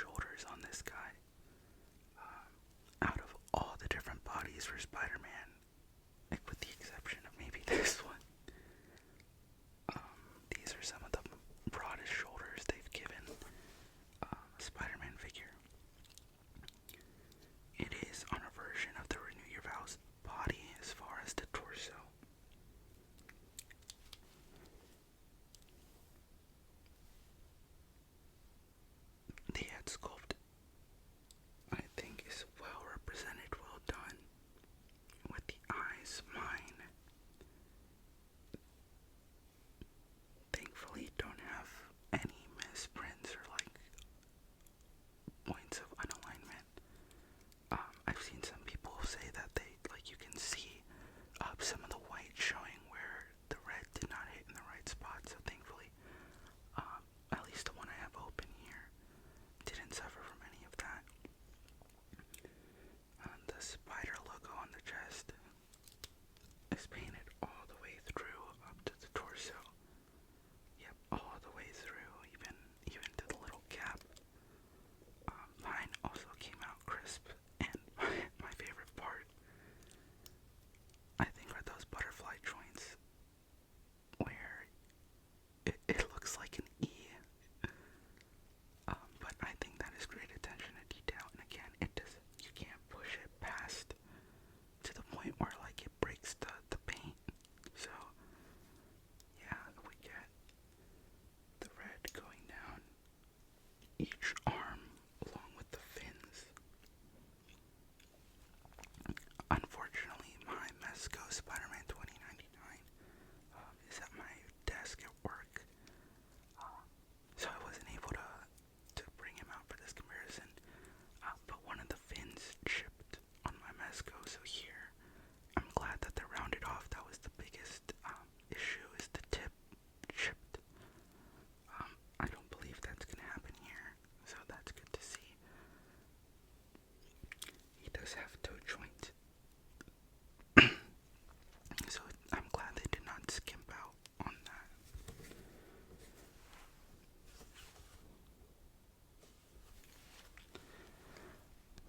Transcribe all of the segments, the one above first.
shoulders on this guy. Out of all the different bodies for Spider-Man, like with the exception of maybe this one, these are some of the broadest shoulders they've given a Spider-Man figure. It is on a version of the Renew Your Vows body as far as the torso. The head sculpt, I think, is well represented, well done. With the eyes, mine thankfully don't have any misprints or like points of unalignment. I've seen some people say that you can see some of the white showing where the red did not hit in the right spot, so thankfully, at least the one I have open here didn't suffer from any of that. The spider logo on the chest is painted all the way through up to the torso. Yep, all the way through, even to the little cap. Mine also came out crisp, and my favorite part, I think, are those butterfly joints where it looks like an E. But I think that is great attention to detail, and again, you can't push it past to the point where like it breaks the paint. So yeah, we get the red going down each arm along with the fins. Unfortunately, my Mezco Spider-Man 2099 is at my desk at work, so I wasn't able to bring him out for this comparison, but one of the fins chipped on my Mezco, so here, I'm glad that they're rounded off. That was the biggest issue, is the tip chipped. I don't believe that's going to happen here, so that's good to see. He does have toe joint, so I'm glad they did not skimp out on that.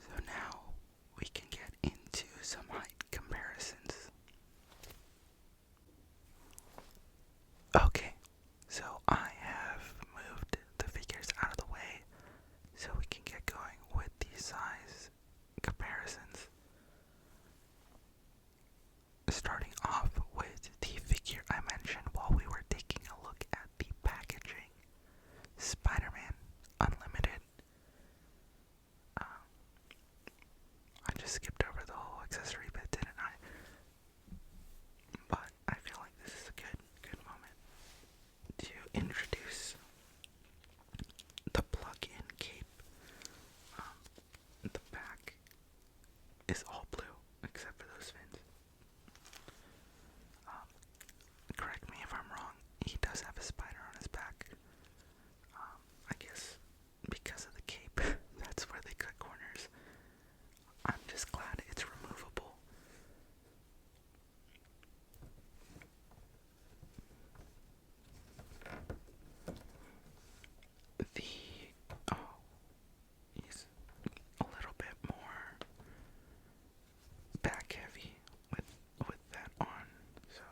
So now we can get into some height comparisons. Okay, so I have moved the figures out of the way so we can get going with the size comparisons. Starting off with the figure I mentioned while we were taking a look at the packaging, Spider-Man Unlimited. I just skipped over the whole accessory bit, didn't I? But I feel like this is a good moment to introduce the plug-in cape. The back is all blue except for those fins. Correct me if I'm wrong, he does have a spider on his back. I guess because of the cape, that's where they cut corners. I'm just glad it's removable. He's a little bit more back heavy with that on, so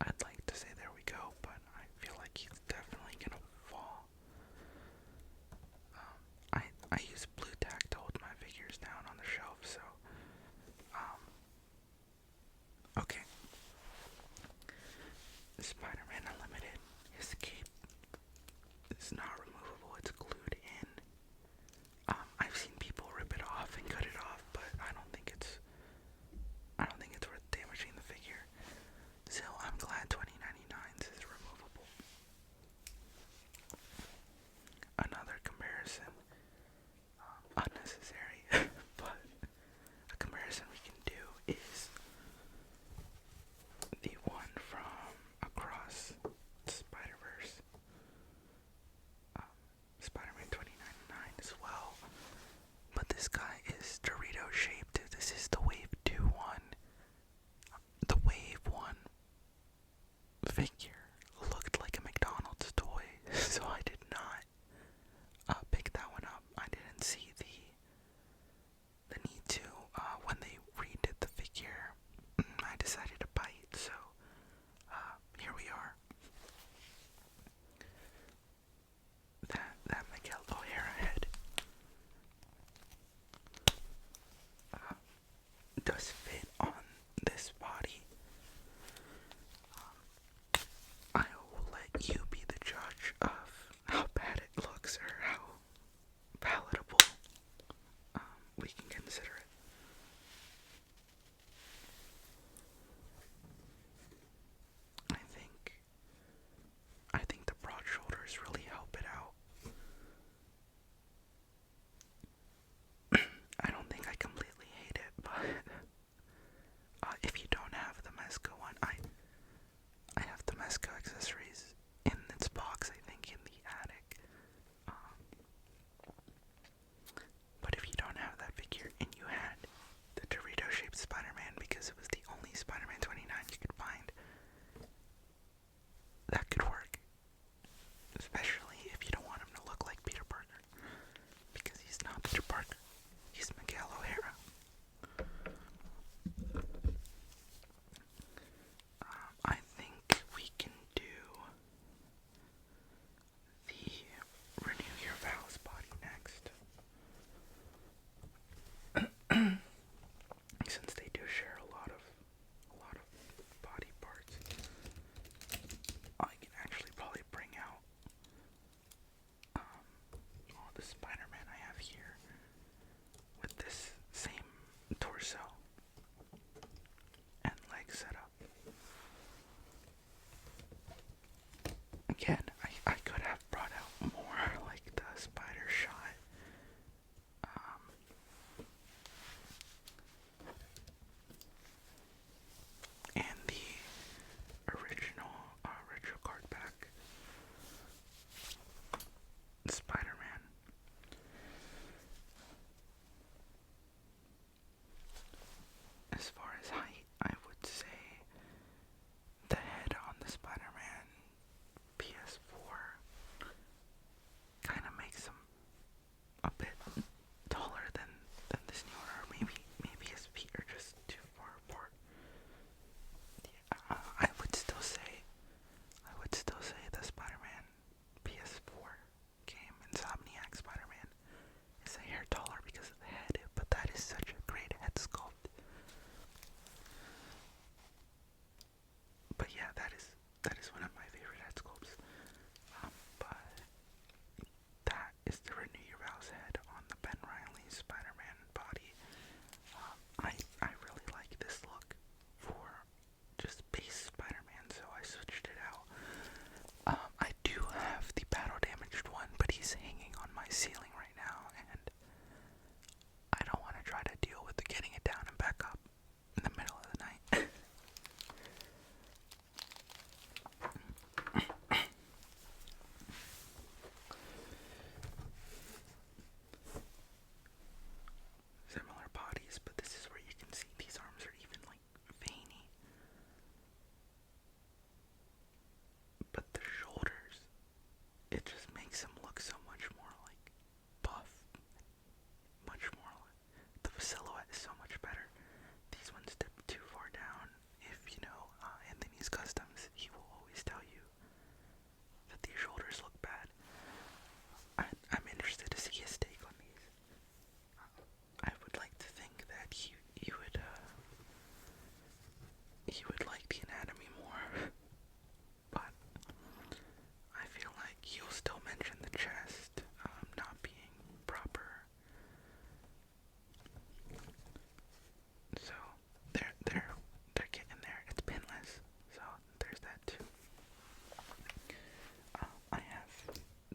I'd like to say there we go, but I feel like he's definitely gonna fall. I use blue tack to hold my figures down on the shelf, so okay. Spider-Man Unlimited, his cape is not removable, it's glued in. I've seen people rip it off and cut it off, but I don't think it's worth damaging the figure. So I'm glad 2099's is removable. Another comparison, unnecessary, but a comparison we can do is the one from Across the Spider-Verse. this body. I will let you be the judge of how bad it looks or how palatable we can consider it. I think the broad shoulders really help it out. I don't think I completely hate it, but if you don't have the Mezco one, I have the Mezco accessories in its box, I think, in the attic. But if you don't have that figure and you had the Dorito-shaped Spider-Man because it was the only Spider-Man 29 you could find, that could work. Especially if you don't want him to look like Peter Parker. Because he's not Peter Parker. He's Miguel O'Hara. I think we can do the Renew Your Vows body next. Since they do share a lot of body parts, I can actually probably bring out all the Spider-Man I have here with this same torso and leg setup. Again, I could have brought out more, like the spider shot. And the original retro card back Spider-Man. As far as height, I would say the head on the Spider-Man PS4 kind of makes him a bit taller than this newer, or maybe his feet are just too far apart. Yeah, I would still say the Spider-Man PS4 game, Insomniac Spider-Man, is a hair taller because of the head, but that is such a great head sculpt. But yeah, that is one of my favorite head sculpts. But that is the Renew Your Vows head on the Ben Reilly Spider-Man body. I really like this look for just base Spider-Man, so I switched it out. I do have the battle damaged one, but he's hanging on my ceiling right now, and I don't want to try to deal with the getting it down and back up in the middle of the night. Similar bodies, but this is where you can see these arms are even like veiny. But the shoulders, it just makes him look so much more like buff. Much more like, the silhouette is so much better. These ones dip too far down. If you know Anthony's Customs, he will always tell you that these shoulders look bad. I'm interested to see his take on these. I would like to think that he would like the anatomy more, but I feel like he'll still mention the chest not being proper. So they're getting there. It's pinless, so there's that too. I have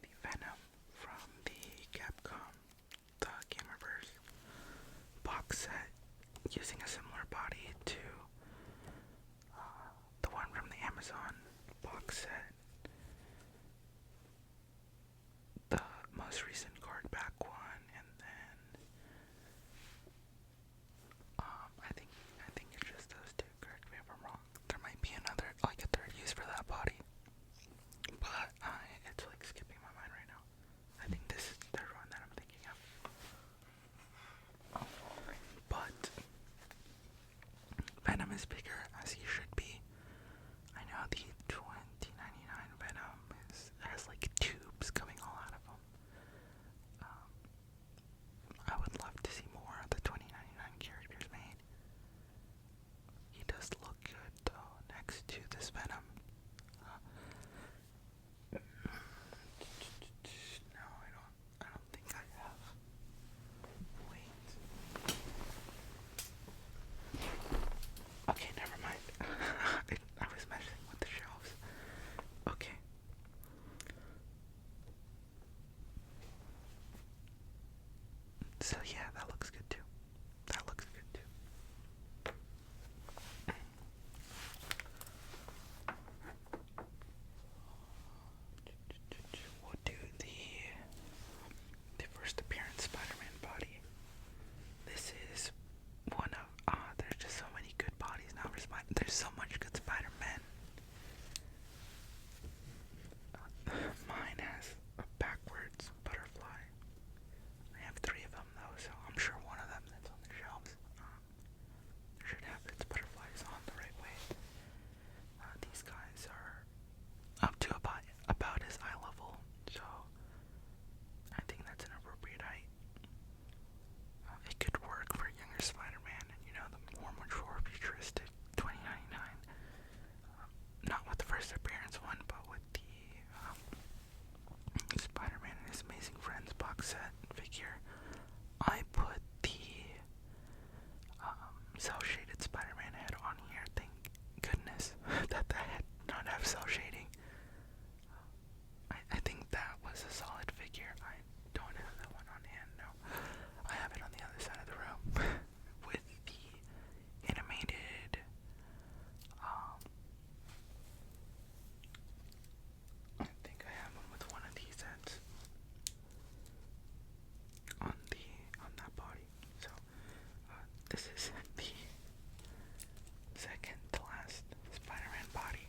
the Venom from the Capcom, the Gamerverse box set, using a similar body to the one from the Amazon box set. The most recent card back one, and then I think it's just those two. Correct me if I'm wrong. There might be another, like a third use for that body, but it's like skipping my mind right now. I think this is the third one that I'm thinking of. But Venom is bigger, as he should be. I know the 2099 Venom has like tubes coming all out of him. So yeah, that looks good too. That looks good too. We'll do the first appearance Spider-Man body. This is one of there's just so many good bodies now for Spider. There's so much good Spider-Man. Mine has a backwards butterfly. I have 3 of them though, so I'm sure one of them that's on the shelves should have its butterflies on the right way. These guys are up to about his eye level, so I think that's an appropriate height. It could work for a younger Spider-Man, and the more mature, futuristic 2099. Not with the first appearance one, but with the Spider-Man and His Amazing Friends box set figure. I put the cel-shaded Spider-Man head on here. Thank goodness that the head did not have cel shading. I think that was a solid figure. I don't have that one on hand, no. I have it on the other side of the room with the animated I think I have one with one of these heads on that body. So this is the second to last Spider-Man body.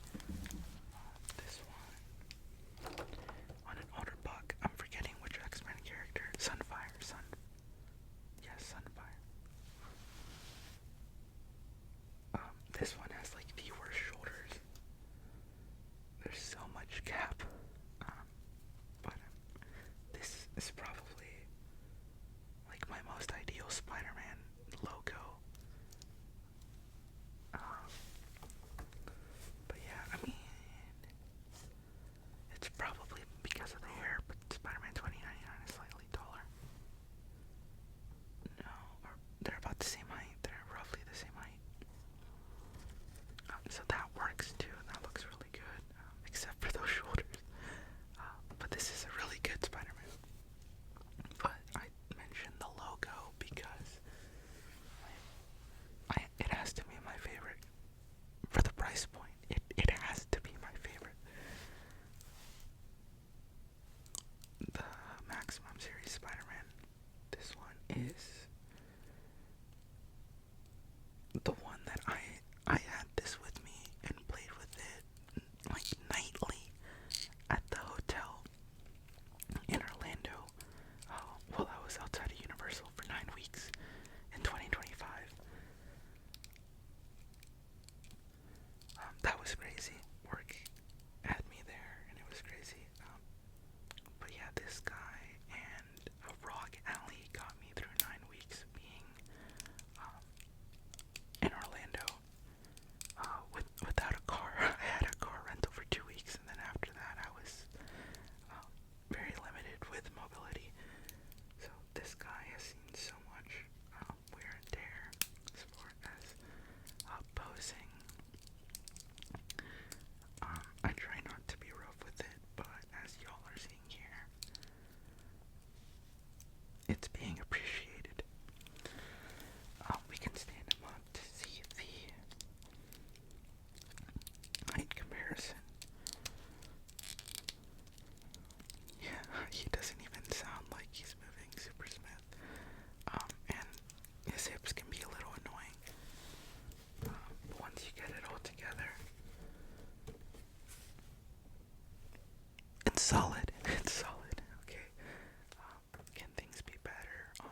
This one on an older buck. I'm forgetting which X-Men character. Sunfire. Yes, Sunfire. This one has like the worst shoulders. There's so much gap. But this is probably like my most ideal Spider-Man logo. But yeah, I mean, it's probably because of the hair, but Spider-Man 2099 is slightly taller. No, or they're about the same height. They're roughly the same height. So that works too. That looks really good, except for those shoulders. But this is a really good Spider-Man. But I mentioned the logo because it has to be my favorite. For the price point, it has to be my favorite. The Maximum Series Spider-Man. This one is the one that I had this with me and played with it like nightly at the hotel in Orlando. While I was outside of Universal for 9 weeks in 2025. That was crazy. Work had me there, and it was crazy. But yeah, this guy and a Rock Alley got me through 9 weeks being in Orlando without a car. I had a car rental for 2 weeks, and then after that I was very limited with mobility. So this guy has seen so much wear and tear as far as posing. I try not to be rough with it, but as y'all are seeing here, it's being appreciated. We can stand him up to see the height comparison. Yeah, he doesn't even sound like he's moving super smooth. And his hips can be a little annoying. But once you get it all together, it's solid. It's solid. Okay. Can things be better?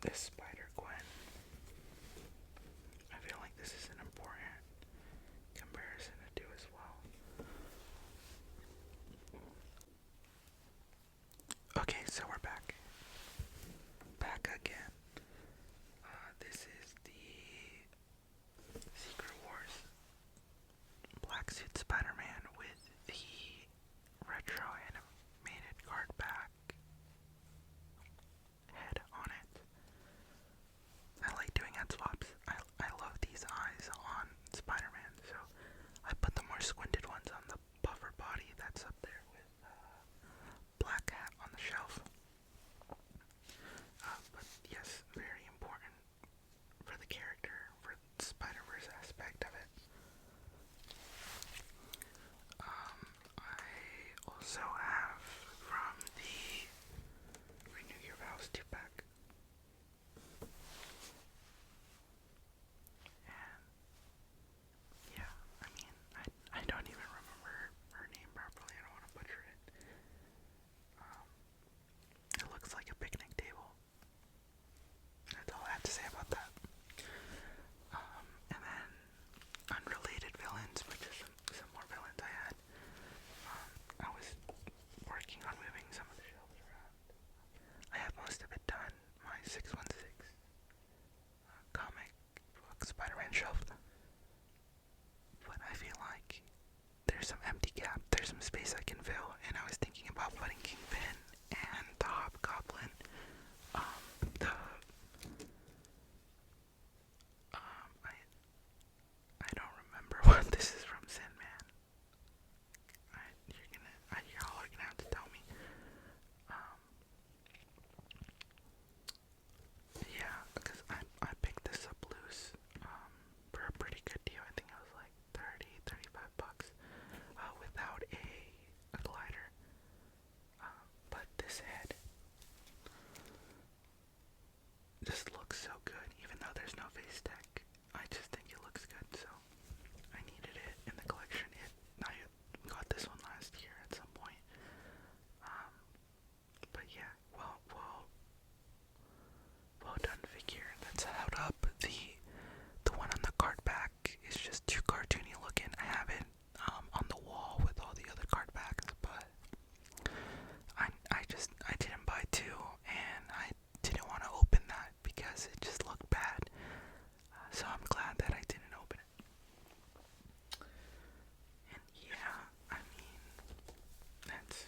this Spider-Gwen. I feel like this is an important comparison to do as well. Okay, so we're back. Back again. This is the Secret Wars Black Suit Spider-Man with the retro animated card back head on it. I like doing head swaps. I love these eyes on Spider-Man, so I put the more squinted ones on the buffer body that's up there with black hat on the shelf. But yes, very important for the character, for the Spider-Verse aspect of it. I also have from the Renew Your Vows 2-pack. And yeah, I mean, I don't even remember her name properly. I don't want to butcher it. It looks like a picnic table. That's all I have to say about that. And then unrelated villains, but just some more villains I had. I was working on moving some of the shelves around. I have most of it done. My 616 comic book Spider-Man shelf. But I feel like there's some empty gap. There's some space I can fill. And I was thinking about putting Kingpin and the Hobgoblin. I don't remember what this is from Sandman. Y'all are gonna have to tell me. Yeah, because I picked this up loose for a pretty good deal. I think it was like $35 without a glider. But this head just looks so good, even though there's no face tech. I just think it looks good, so I needed it in the collection. I got this one last year at some point. But yeah, well done figure. That's held up. The one on the card back is just too cartoony looking. I have it on the wall with all the other card backs, but I didn't buy two, and I didn't want to open that because it just looked bad. So I'm glad that I didn't open it. And yeah, I mean, that's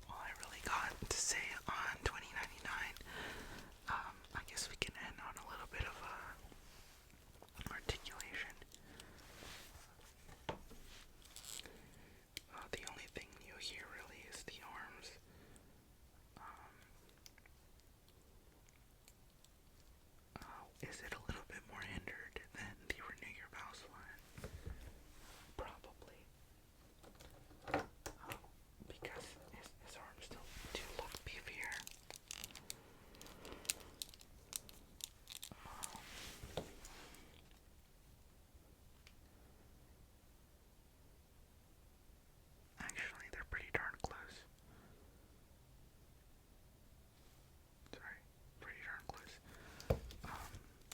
all I really got to say on 2099. I guess we can end on a little bit of articulation. The only thing new here really is the arms. Is it a little bit more hindered than the Renew Your Vows one? Probably. Because his arms still do look beefier. Actually, they're pretty darn close. Sorry, pretty darn close.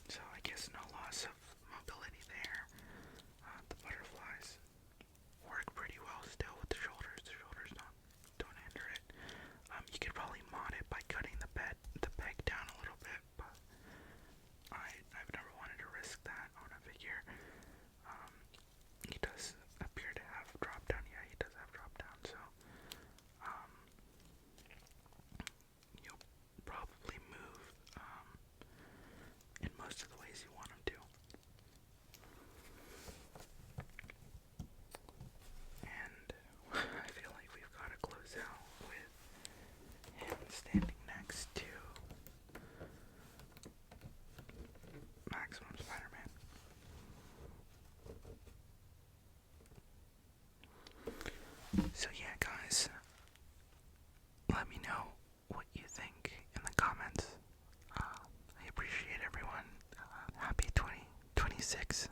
So I guess no loss of mobility there. The butterflies work pretty well still with the shoulders. The shoulders don't hinder it. You could probably mod it by cutting the peg down a little bit, but I've never wanted to risk that on a figure. He does appear to have drop down. Yeah, he does have drop down, so you'll probably move in most of the ways you want him to. And I feel like we've got to close out with him standing next to Maximum Spider-Man. So yeah, guys, let me know what you think in the comments. I appreciate everyone. Happy 2026.